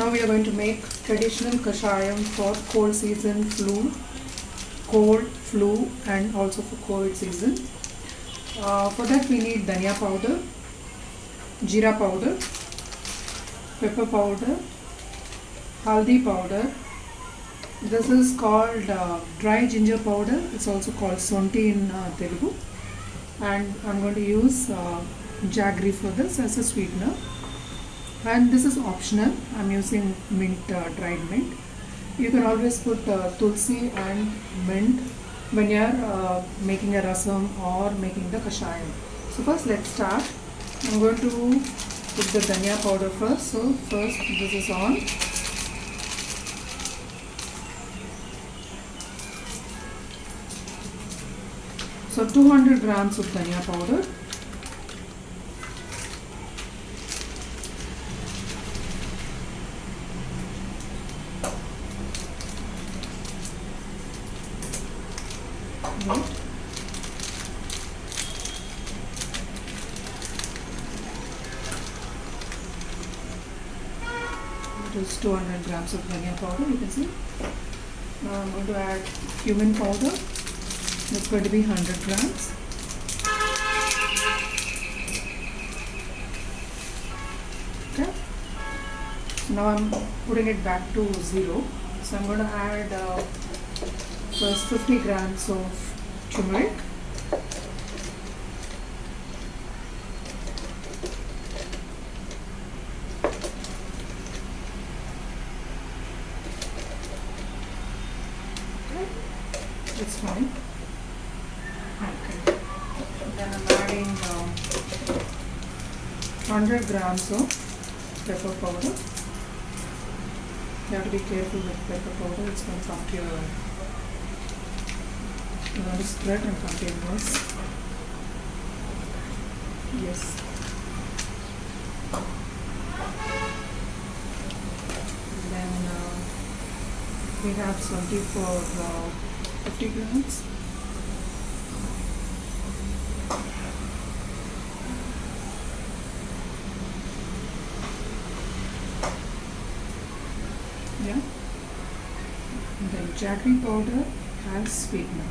Now we are going to make traditional Kashayam for cold season cold, flu and also for COVID season. For that we need dhania powder, jeera powder, pepper powder, haldi powder. This is called dry ginger powder. It's also called sonti in Telugu. And I'm going to use jaggery for this as a sweetener. And this is optional. I'm using mint, dried mint. You can always put tulsi and mint when you're making a rasam or making the kashayam. So first let's start. I'm going to put the dhania powder first. So first this is on. So 200 grams of dhania powder. It is 200 grams of dhania powder, you can see. Now I'm going to add cumin powder. It's going to be 100 grams. Okay. So now I'm putting it back to 0. So I'm going to add first 50 grams of turmeric. It's fine. Okay. Then I'm adding 100 grams of pepper powder. You have to be careful with pepper powder. It's going to come to your. You want to spread and come to your nose. Yes. Then we have something for 50 grams. Yeah. And then jaggery powder as sweetener.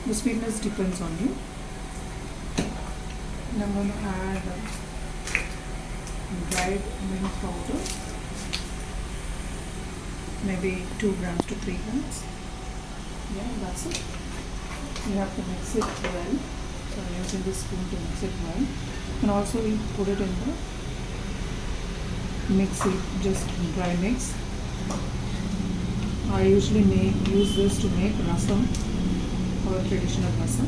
The sweetness depends on you. And I'm going to add dried mint powder. Maybe 2 grams to 3 grams. Yeah, that's it. You have to mix it well. So I'm using this spoon to mix it well. And also we put it in the mixie, just dry mix. I usually use this to make rasam or traditional rasam.